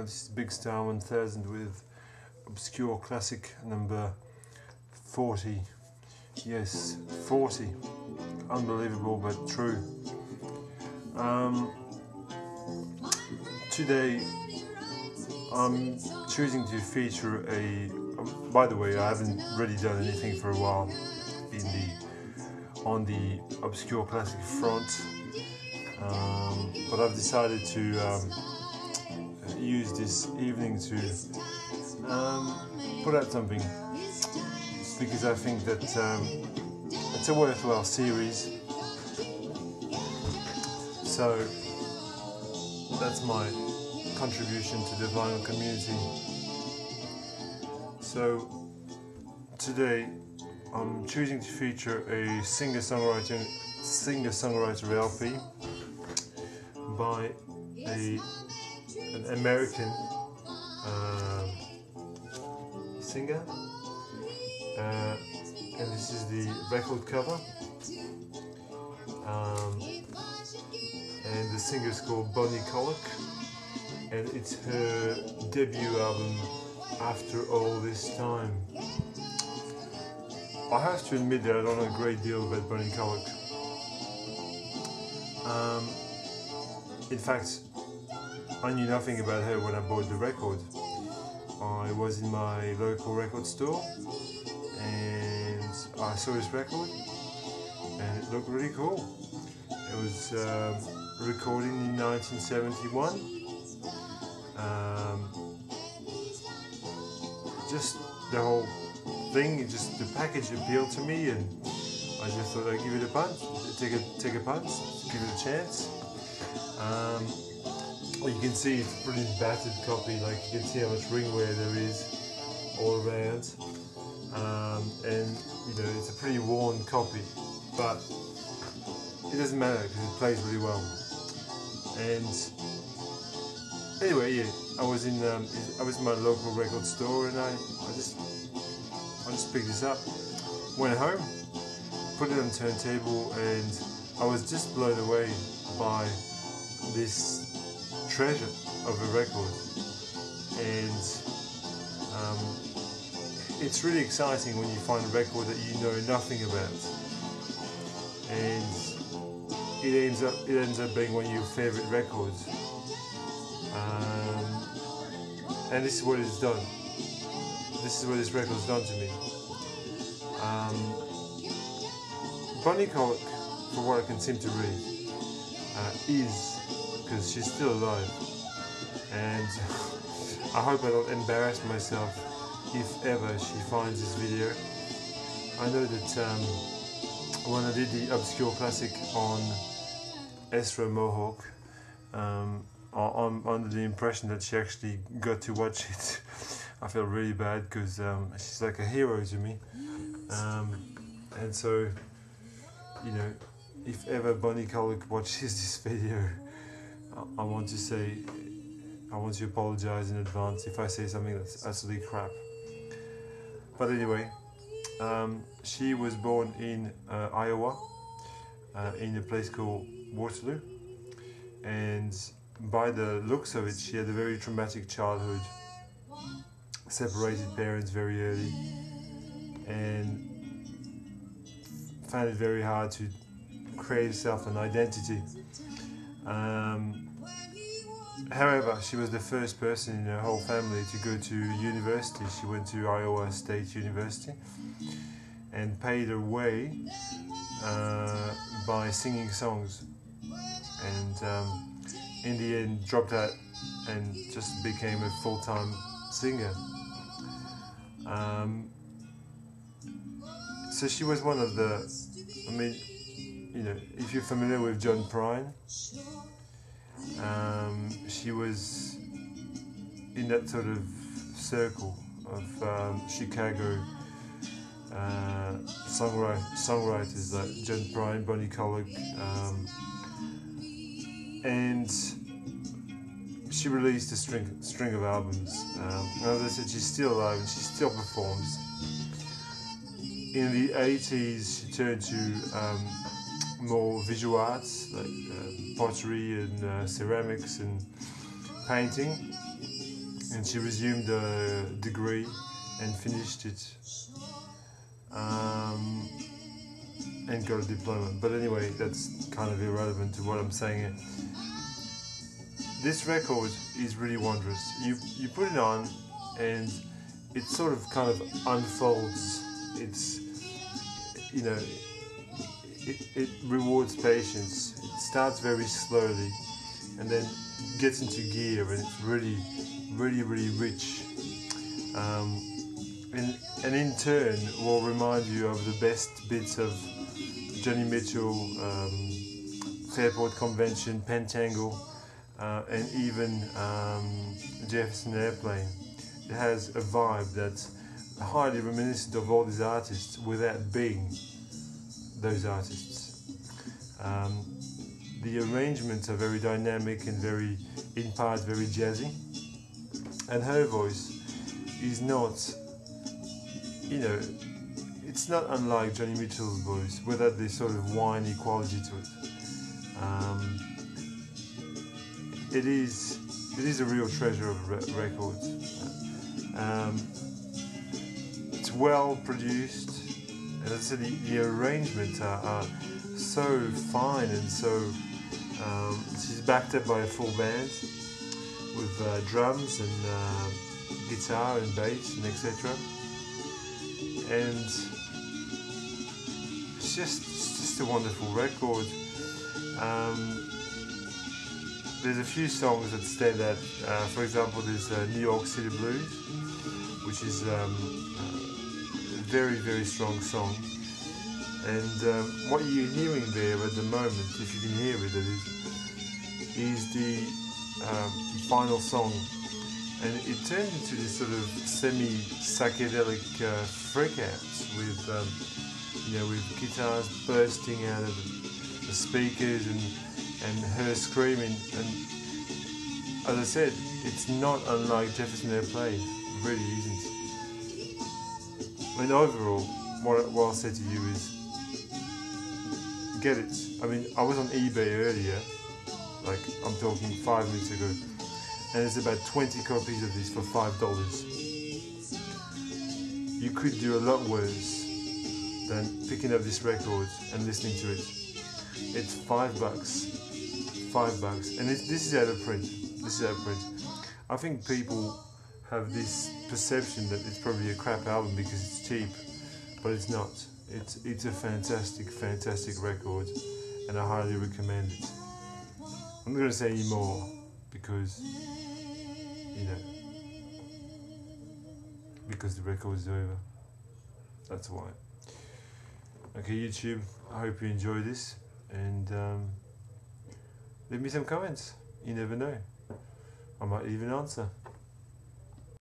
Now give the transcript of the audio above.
This is Big Star 1000 with obscure classic number 40. Yes, 40. Unbelievable but true. Today I'm choosing to feature a. By the way, I haven't really done anything for a while on the obscure classic front, but I've decided to use this evening to put out something, because I think that it's a worthwhile series. So that's my contribution to the vinyl community. So today I'm choosing to feature a singer-songwriter LP by an American singer, and this is the record cover, and the singer's called Koloc, and it's her debut album after all this time. I have to admit that I don't know a great deal about Koloc. In fact, I knew nothing about her when I bought the record. I was in my local record store and I saw this record and it looked really cool. It was recorded in 1971. Just the whole thing, just the package appealed to me, and I just thought I'd give it a punch, take a punch, give it a chance. Well, you can see it's a pretty battered copy, like you can see how much ring wear there is all around, and you know, it's a pretty worn copy, but it doesn't matter because it plays really well. And anyway, yeah, I was in my local record store, and I just picked this up, went home, put it on the turntable, and I was just blown away by this treasure of a record. And it's really exciting when you find a record that you know nothing about, and it ends up being one of your favorite records. And this is what it's done. This is what this record's done to me. Koloc, for what I can seem to read, is, because she's still alive, and I hope I don't embarrass myself if ever she finds this video. I know that when I did the obscure classic on Ezra Mohawk, I'm under the impression that she actually got to watch it. I feel really bad because she's like a hero to me, and so, you know, if ever Koloc watches this video, I want to apologize in advance if I say something that's absolutely crap. But anyway, she was born in Iowa, in a place called Waterloo, and by the looks of it, she had a very traumatic childhood, separated parents very early, and found it very hard to create herself an identity. However, she was the first person in her whole family to go to university. She went to Iowa State University and paid her way by singing songs, and in the end dropped out and just became a full-time singer. So she was one of the, I mean, you know, if you're familiar with John Prine, she was in that sort of circle of Chicago songwriters like John Prine, Koloc, and she released a string of albums. As I said, she's still alive and she still performs. In the 80s, she turned to more visual arts like pottery and ceramics and painting. and she resumed a degree and finished it, and got a diploma. But anyway, that's kind of irrelevant to what I'm saying here. This record is really wondrous. You put it on, and it sort of kind of unfolds. It's, you know, it rewards patience. It starts very slowly, and then gets into gear, and it's really rich. And in turn will remind you of the best bits of Johnny Mitchell, Fairport Convention, Pentangle, and even Jefferson Airplane. It has a vibe that's highly reminiscent of all these artists without being those artists. The arrangements are very dynamic and very, in parts, very jazzy. And her voice is not, you know, it's not unlike Johnny Mitchell's voice, without this sort of whiny quality to it. It is a real treasure of a record. It's well produced, and as I said, the arrangements are so fine and so. She's backed up by a full band with drums and guitar and bass and etc. And it's just a wonderful record. There's a few songs that stand out. For example, there's New York City Blues, which is a very strong song. And what you're hearing there at the moment, if you can hear it, that is the final song. And it turned into this sort of semi-psychedelic freakouts with, with guitars bursting out of the speakers and her screaming. And as I said, it's not unlike Jefferson Airplane. It really isn't. I mean, overall, what I'll say to you is, get it. I mean, I was on eBay earlier, like I'm talking 5 minutes ago, and there's about 20 copies of this for $5. You could do a lot worse than picking up this record and listening to it. It's $5, and this is out of print. This is out of print. I think people have this perception that it's probably a crap album because it's cheap, but it's not. It's a fantastic record, and I highly recommend it. I'm not going to say any more because, because the record is over. That's why. Okay, YouTube, I hope you enjoy this, and leave me some comments. You never know. I might even answer.